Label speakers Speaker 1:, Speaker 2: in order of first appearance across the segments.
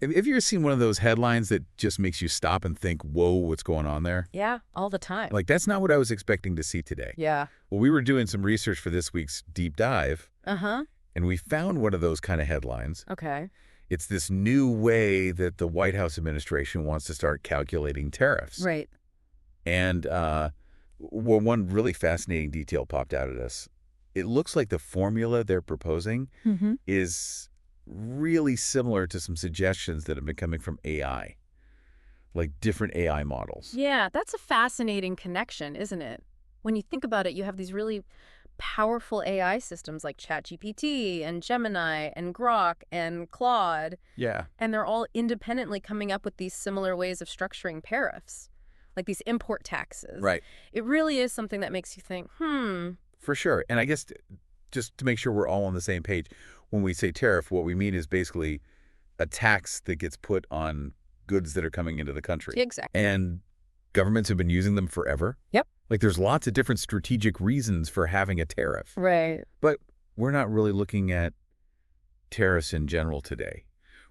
Speaker 1: Have you ever seen one of those headlines that just makes you stop and think, whoa, what's going on there?
Speaker 2: Yeah, all the time.
Speaker 1: Like, that's not what I was expecting to see today.
Speaker 2: Yeah.
Speaker 1: Well, we were doing some research for this week's deep dive,
Speaker 2: Uh-huh.
Speaker 1: and we found one of those kind of headlines.
Speaker 2: Okay.
Speaker 1: It's this new way that the White House administration wants to start calculating tariffs.
Speaker 2: Right.
Speaker 1: And well, one really fascinating detail popped out at us. It looks like the formula they're proposing is really similar to some suggestions that have been coming from AI, like different AI models.
Speaker 2: Yeah, that's a fascinating connection, isn't it? When you think about it, you have these really powerful AI systems like ChatGPT and Gemini and Grok and Claude,
Speaker 1: Yeah.
Speaker 2: and they're all independently coming up with these similar ways of structuring tariffs, like these import taxes.
Speaker 1: Right.
Speaker 2: It really is something that makes you think,
Speaker 1: For sure. And I guess just to make sure we're all on the same page, when we say tariff, what we mean is basically a tax that gets put on goods that are coming into the country.
Speaker 2: Exactly.
Speaker 1: And governments have been using them forever.
Speaker 2: Yep.
Speaker 1: Like there's lots of different strategic reasons for having a tariff.
Speaker 2: Right.
Speaker 1: But we're not really looking at tariffs in general today.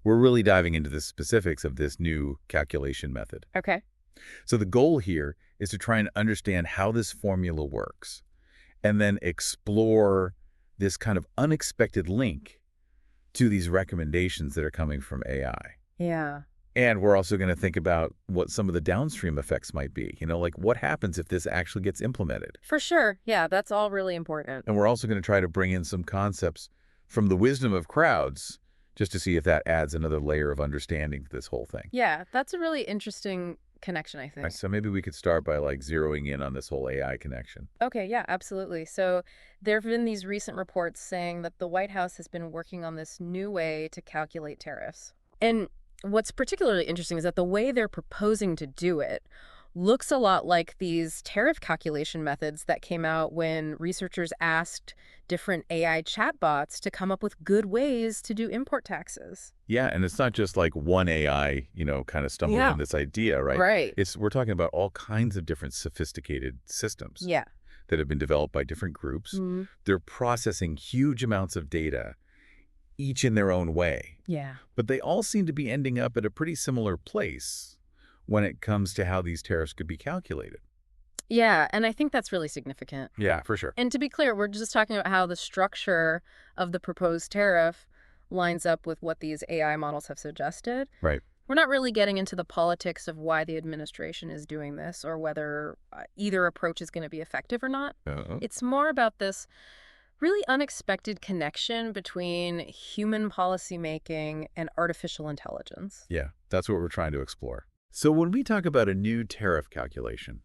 Speaker 1: We're really diving into the specifics of this new calculation method.
Speaker 2: Okay.
Speaker 1: So the goal here is to try and understand how this formula works and then explore this kind of unexpected link to these recommendations that are coming from AI.
Speaker 2: Yeah.
Speaker 1: And we're also going to think about what some of the downstream effects might be. You know, like what happens if this actually gets implemented?
Speaker 2: For sure. Yeah, that's all really important.
Speaker 1: And we're also going to try to bring in some concepts from the wisdom of crowds just to see if that adds another layer of understanding to this whole thing.
Speaker 2: Yeah, that's a really interesting connection, I think.
Speaker 1: Right, so maybe we could start by like zeroing in on this whole AI connection.
Speaker 2: Okay, yeah, absolutely. So there have been these recent reports saying that the White House has been working on this new way to calculate tariffs. And what's particularly interesting is that the way they're proposing to do it looks a lot like these tariff calculation methods that came out when researchers asked different AI chatbots to come up with good ways to do import taxes.
Speaker 1: Yeah, and it's not just like one AI, kind of stumbling on this idea, right?
Speaker 2: Right.
Speaker 1: We're talking about all kinds of different sophisticated systems
Speaker 2: Yeah.
Speaker 1: that have been developed by different groups. They're processing huge amounts of data, each in their own way.
Speaker 2: Yeah.
Speaker 1: But they all seem to be ending up at a pretty similar place when it comes to how these tariffs could be calculated.
Speaker 2: Yeah, and I think that's really significant.
Speaker 1: Yeah, for sure.
Speaker 2: And to be clear, we're just talking about how the structure of the proposed tariff lines up with what these AI models have suggested.
Speaker 1: Right.
Speaker 2: We're not really getting into the politics of why the administration is doing this or whether either approach is going to be effective or not. It's more about this really unexpected connection between human policymaking and artificial intelligence.
Speaker 1: Yeah, that's what we're trying to explore. So when we talk about a new tariff calculation,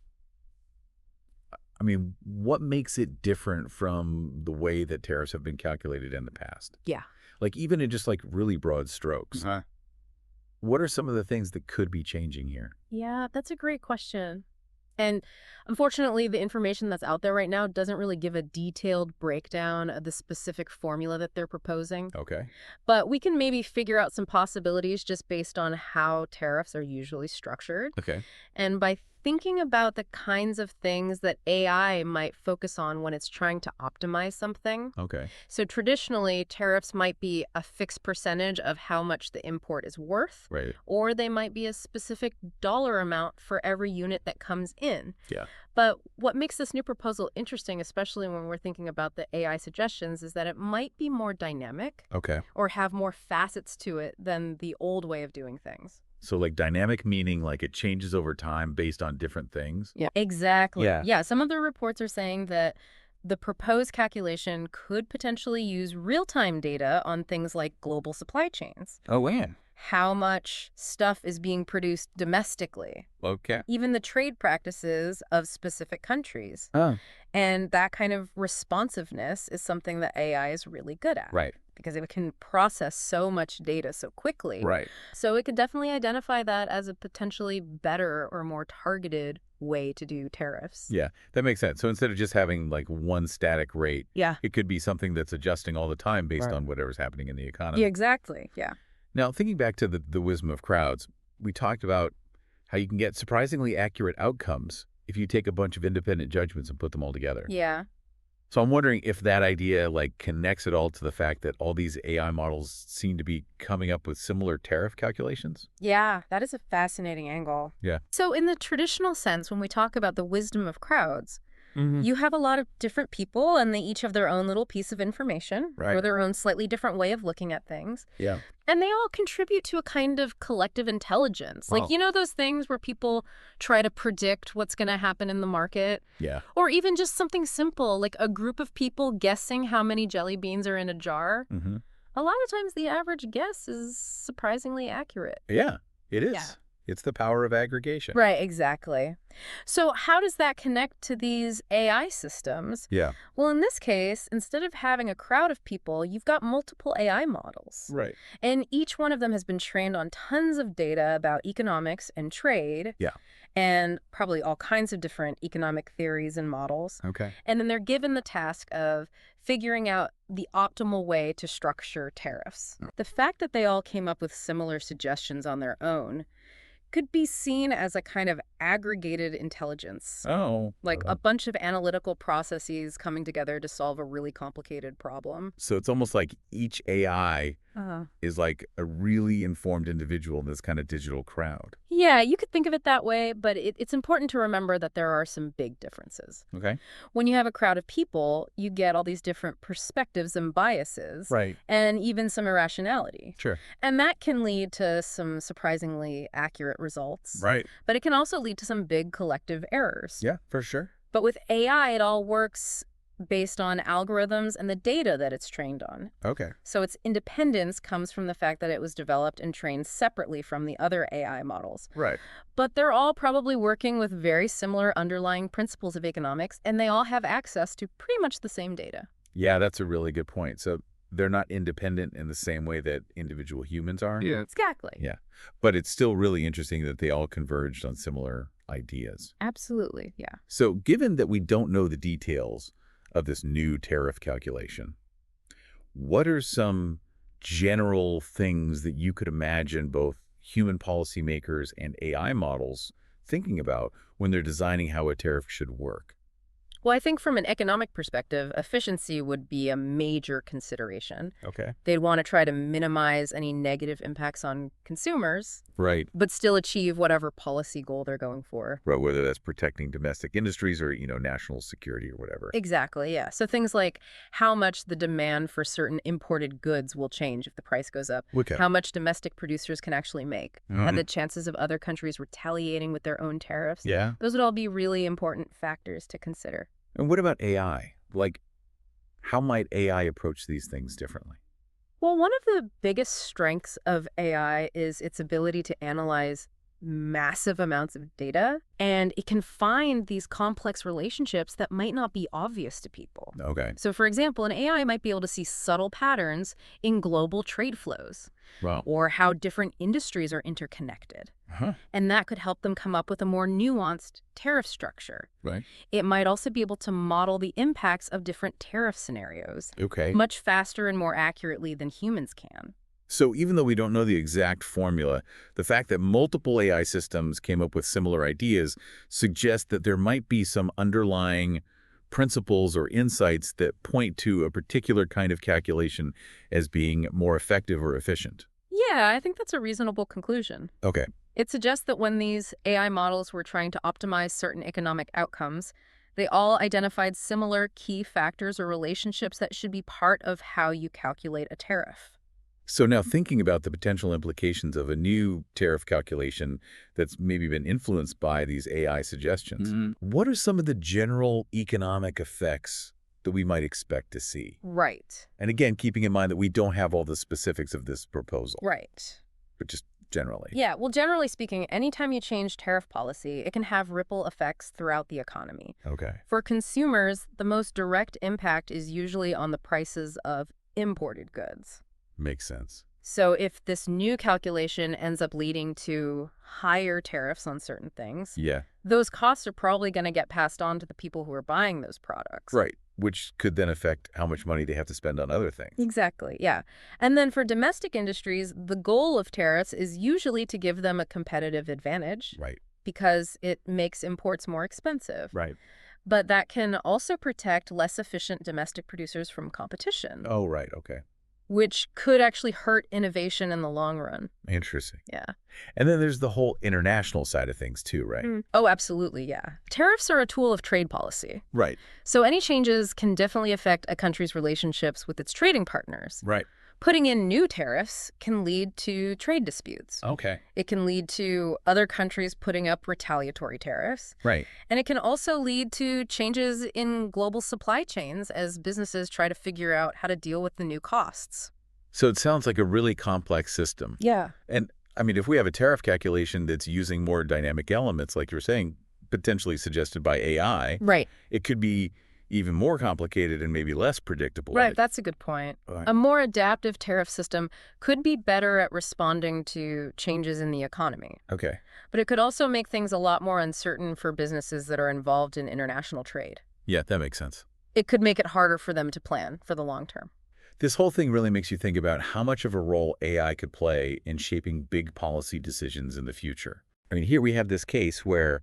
Speaker 1: I mean, what makes it different from the way that tariffs have been calculated in the past?
Speaker 2: Yeah.
Speaker 1: Like even in just like really broad strokes. What are some of the things that could be changing here?
Speaker 2: Yeah, that's a great question. And unfortunately, the information that's out there right now doesn't really give a detailed breakdown of the specific formula that they're proposing.
Speaker 1: Okay.
Speaker 2: But we can maybe figure out some possibilities just based on how tariffs are usually structured.
Speaker 1: Okay.
Speaker 2: And by thinking about the kinds of things that AI might focus on when it's trying to optimize something.
Speaker 1: Okay.
Speaker 2: So traditionally, tariffs might be a fixed percentage of how much the import is worth.
Speaker 1: Right.
Speaker 2: Or they might be a specific dollar amount for every unit that comes in.
Speaker 1: Yeah.
Speaker 2: But what makes this new proposal interesting, especially when we're thinking about the AI suggestions, is that it might be more dynamic.
Speaker 1: Okay.
Speaker 2: Or have more facets to it than the old way of doing things.
Speaker 1: So like dynamic meaning like it changes over time based on different things?
Speaker 2: Yeah, exactly.
Speaker 1: Yeah.
Speaker 2: Yeah, some of the reports are saying that the proposed calculation could potentially use real-time data on things like global supply chains.
Speaker 1: Oh, man.
Speaker 2: How much stuff is being produced domestically.
Speaker 1: Okay.
Speaker 2: Even the trade practices of specific countries.
Speaker 1: Oh.
Speaker 2: And that kind of responsiveness is something that AI is really good at.
Speaker 1: Right.
Speaker 2: Because it can process so much data so quickly.
Speaker 1: Right.
Speaker 2: So it could definitely identify that as a potentially better or more targeted way to do tariffs.
Speaker 1: Yeah, that makes sense. So instead of just having like one static rate,
Speaker 2: Yeah.
Speaker 1: it could be something that's adjusting all the time based
Speaker 2: Right.
Speaker 1: on whatever's happening in the economy.
Speaker 2: Yeah, exactly. Yeah.
Speaker 1: Now, thinking back to the wisdom of crowds, we talked about how you can get surprisingly accurate outcomes if you take a bunch of independent judgments and put them all together.
Speaker 2: Yeah.
Speaker 1: So I'm wondering if that idea connects it all to the fact that all these AI models seem to be coming up with similar tariff calculations.
Speaker 2: Yeah, that is a fascinating angle.
Speaker 1: Yeah.
Speaker 2: So in the traditional sense, when we talk about the wisdom of crowds,
Speaker 1: Hmm.
Speaker 2: you have a lot of different people and they each have their own little piece of information or
Speaker 1: Right.
Speaker 2: their own slightly different way of looking at things.
Speaker 1: Yeah.
Speaker 2: And they all contribute to a kind of collective intelligence. Like,
Speaker 1: Oh.
Speaker 2: those things where people try to predict what's going to happen in the market?
Speaker 1: Yeah.
Speaker 2: Or even just something simple, like a group of people guessing how many jelly beans are in a jar.
Speaker 1: Hmm.
Speaker 2: A lot of times the average guess is surprisingly accurate.
Speaker 1: Yeah, it is.
Speaker 2: Yeah.
Speaker 1: It's the power of aggregation.
Speaker 2: Right, exactly. So how does that connect to these AI systems?
Speaker 1: Yeah.
Speaker 2: Well, in this case, instead of having a crowd of people, you've got multiple AI models.
Speaker 1: Right.
Speaker 2: And each one of them has been trained on tons of data about economics and trade.
Speaker 1: Yeah.
Speaker 2: And probably all kinds of different economic theories and models.
Speaker 1: Okay.
Speaker 2: And then they're given the task of figuring out the optimal way to structure tariffs. The fact that they all came up with similar suggestions on their own could be seen as a kind of aggregated intelligence,
Speaker 1: Oh.
Speaker 2: like a bunch of analytical processes coming together to solve a really complicated problem.
Speaker 1: So it's almost like each AI
Speaker 2: Uh,
Speaker 1: is like a really informed individual in this kind of digital crowd.
Speaker 2: yeah, you could think of it that way, but it's important to remember that there are some big differences.
Speaker 1: Okay.
Speaker 2: When you have a crowd of people, you get all these different perspectives and biases,
Speaker 1: Right.
Speaker 2: and even some irrationality.
Speaker 1: Sure.
Speaker 2: And that can lead to some surprisingly accurate results.
Speaker 1: Right.
Speaker 2: But it can also lead to some big collective errors.
Speaker 1: Yeah, for sure.
Speaker 2: But with AI, it all works based on algorithms and the data that it's trained on.
Speaker 1: Okay.
Speaker 2: So its independence comes from the fact that it was developed and trained separately from the other AI models.
Speaker 1: Right.
Speaker 2: But they're all probably working with very similar underlying principles of economics, and they all have access to pretty much the same data.
Speaker 1: Yeah, that's a really good point. So they're not independent in the same way that individual humans are.
Speaker 3: Yeah.
Speaker 2: Exactly.
Speaker 1: Yeah. But it's still really interesting that they all converged on similar ideas.
Speaker 2: Absolutely, yeah.
Speaker 1: So given that we don't know the details of this new tariff calculation, what are some general things that you could imagine both human policymakers and AI models thinking about when they're designing how a tariff should work?
Speaker 2: Well, I think from an economic perspective, efficiency would be a major consideration.
Speaker 1: Okay.
Speaker 2: They'd want to try to minimize any negative impacts on consumers,
Speaker 1: Right.
Speaker 2: but still achieve whatever policy goal they're going for.
Speaker 1: Right. Whether that's protecting domestic industries or, national security or whatever.
Speaker 2: Exactly, yeah. So things like how much the demand for certain imported goods will change if the price goes up,
Speaker 1: Okay.
Speaker 2: how much domestic producers can actually make,
Speaker 1: Mhm.
Speaker 2: and the chances of other countries retaliating with their own tariffs.
Speaker 1: Yeah.
Speaker 2: Those would all be really important factors to consider.
Speaker 1: And what about AI? How might AI approach these things differently?
Speaker 2: Well, one of the biggest strengths of AI is its ability to analyze massive amounts of data, and it can find these complex relationships that might not be obvious to people.
Speaker 1: Okay.
Speaker 2: So, for example, an AI might be able to see subtle patterns in global trade flows
Speaker 1: Wow.
Speaker 2: or how different industries are interconnected.
Speaker 1: Huh.
Speaker 2: And that could help them come up with a more nuanced tariff structure.
Speaker 1: Right.
Speaker 2: It might also be able to model the impacts of different tariff scenarios
Speaker 1: Okay.
Speaker 2: much faster and more accurately than humans can.
Speaker 1: So even though we don't know the exact formula, the fact that multiple AI systems came up with similar ideas suggests that there might be some underlying principles or insights that point to a particular kind of calculation as being more effective or efficient.
Speaker 2: Yeah, I think that's a reasonable conclusion.
Speaker 1: Okay.
Speaker 2: It suggests that when these AI models were trying to optimize certain economic outcomes, they all identified similar key factors or relationships that should be part of how you calculate a tariff.
Speaker 1: So now thinking about the potential implications of a new tariff calculation that's maybe been influenced by these AI suggestions,
Speaker 3: Mhm.
Speaker 1: what are some of the general economic effects that we might expect to see?
Speaker 2: Right.
Speaker 1: And again, keeping in mind that we don't have all the specifics of this proposal,
Speaker 2: Right.
Speaker 1: but just generally.
Speaker 2: Yeah, well, generally speaking, anytime you change tariff policy, it can have ripple effects throughout the economy.
Speaker 1: Okay.
Speaker 2: For consumers, the most direct impact is usually on the prices of imported goods.
Speaker 1: Makes sense.
Speaker 2: So if this new calculation ends up leading to higher tariffs on certain things,
Speaker 1: Yeah.
Speaker 2: those costs are probably going to get passed on to the people who are buying those products.
Speaker 1: Right. Which could then affect how much money they have to spend on other things.
Speaker 2: Exactly, yeah. And then for domestic industries, the goal of tariffs is usually to give them a competitive advantage
Speaker 1: Right.
Speaker 2: because it makes imports more expensive.
Speaker 1: Right.
Speaker 2: but that can also protect less efficient domestic producers from competition,
Speaker 1: Oh, right. Okay.
Speaker 2: which could actually hurt innovation in the long run.
Speaker 1: Interesting.
Speaker 2: Yeah.
Speaker 1: And then there's the whole international side of things too, right?
Speaker 2: Oh, absolutely, yeah. Tariffs are a tool of trade policy.
Speaker 1: Right.
Speaker 2: So any changes can definitely affect a country's relationships with its trading partners.
Speaker 1: Right.
Speaker 2: Putting in new tariffs can lead to trade disputes.
Speaker 1: Okay.
Speaker 2: It can lead to other countries putting up retaliatory tariffs.
Speaker 1: Right.
Speaker 2: And it can also lead to changes in global supply chains as businesses try to figure out how to deal with the new costs.
Speaker 1: So it sounds like a really complex system.
Speaker 2: Yeah.
Speaker 1: And I mean, if we have a tariff calculation that's using more dynamic elements, like you're saying, potentially suggested by AI,
Speaker 2: Right.
Speaker 1: it could be even more complicated and maybe less predictable.
Speaker 2: Right, that's a good point.
Speaker 1: Right.
Speaker 2: A more adaptive tariff system could be better at responding to changes in the economy.
Speaker 1: Okay.
Speaker 2: But it could also make things a lot more uncertain for businesses that are involved in international trade.
Speaker 1: Yeah, that makes sense.
Speaker 2: It could make it harder for them to plan for the long term.
Speaker 1: This whole thing really makes you think about how much of a role AI could play in shaping big policy decisions in the future. I mean, here we have this case where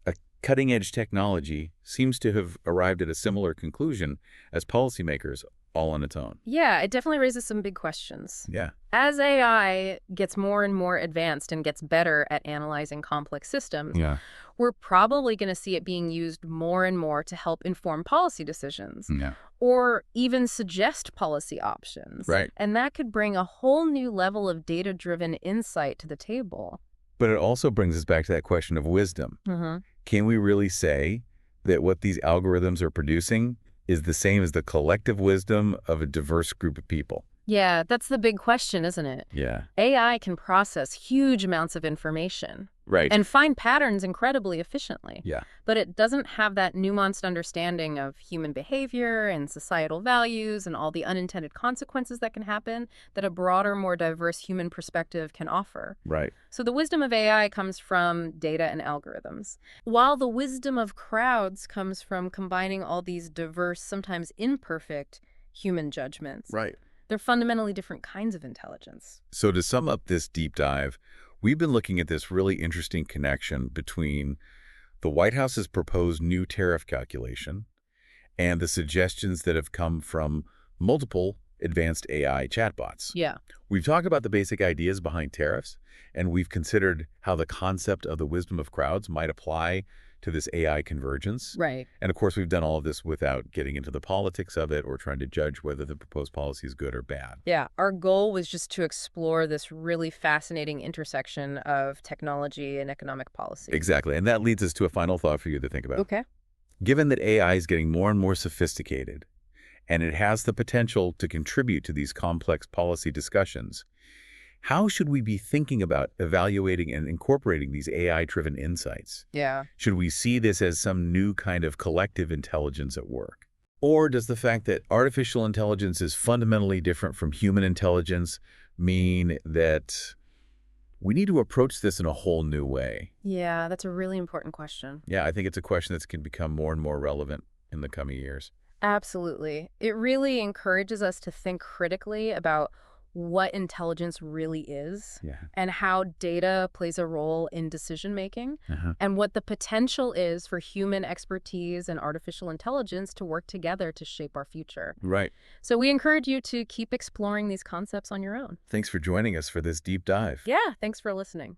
Speaker 1: a cutting-edge technology seems to have arrived at a similar conclusion as policymakers all on its own.
Speaker 2: Yeah, it definitely raises some big questions.
Speaker 1: Yeah.
Speaker 2: As AI gets more and more advanced and gets better at analyzing complex systems,
Speaker 1: Yeah.
Speaker 2: we're probably going to see it being used more and more to help inform policy decisions
Speaker 1: Yeah.
Speaker 2: or even suggest policy options.
Speaker 1: Right.
Speaker 2: And that could bring a whole new level of data-driven insight to the table.
Speaker 1: But it also brings us back to that question of wisdom.
Speaker 2: Mm-hmm.
Speaker 1: Can we really say that what these algorithms are producing is the same as the collective wisdom of a diverse group of people?
Speaker 2: Yeah, that's the big question, isn't it?
Speaker 1: Yeah.
Speaker 2: AI can process huge amounts of information
Speaker 1: Right.
Speaker 2: and find patterns incredibly efficiently.
Speaker 1: Yeah.
Speaker 2: But it doesn't have that nuanced understanding of human behavior and societal values and all the unintended consequences that can happen that a broader, more diverse human perspective can offer.
Speaker 1: Right.
Speaker 2: So the wisdom of AI comes from data and algorithms, while the wisdom of crowds comes from combining all these diverse, sometimes imperfect, human judgments.
Speaker 1: Right.
Speaker 2: They're fundamentally different kinds of intelligence.
Speaker 1: So to sum up this deep dive, we've been looking at this really interesting connection between the White House's proposed new tariff calculation and the suggestions that have come from multiple advanced AI chatbots.
Speaker 2: Yeah.
Speaker 1: We've talked about the basic ideas behind tariffs, and we've considered how the concept of the wisdom of crowds might apply to this AI convergence.
Speaker 2: Right.
Speaker 1: And of course, we've done all of this without getting into the politics of it or trying to judge whether the proposed policy is good or bad.
Speaker 2: Yeah, our goal was just to explore this really fascinating intersection of technology and economic policy.
Speaker 1: Exactly. And that leads us to a final thought for you to think about.
Speaker 2: Okay.
Speaker 1: Given that AI is getting more and more sophisticated, and it has the potential to contribute to these complex policy discussions, how should we be thinking about evaluating and incorporating these AI-driven insights?
Speaker 2: Yeah.
Speaker 1: Should we see this as some new kind of collective intelligence at work? Or does the fact that artificial intelligence is fundamentally different from human intelligence mean that we need to approach this in a whole new way?
Speaker 2: Yeah, that's a really important question.
Speaker 1: Yeah, I think it's a question that's going to become more and more relevant in the coming years.
Speaker 2: Absolutely. It really encourages us to think critically about what intelligence really is
Speaker 1: Yeah.
Speaker 2: and how data plays a role in decision-making and what the potential is for human expertise and artificial intelligence to work together to shape our future.
Speaker 1: Right.
Speaker 2: So we encourage you to keep exploring these concepts on your own.
Speaker 1: Thanks for joining us for this deep dive.
Speaker 2: Yeah, thanks for listening.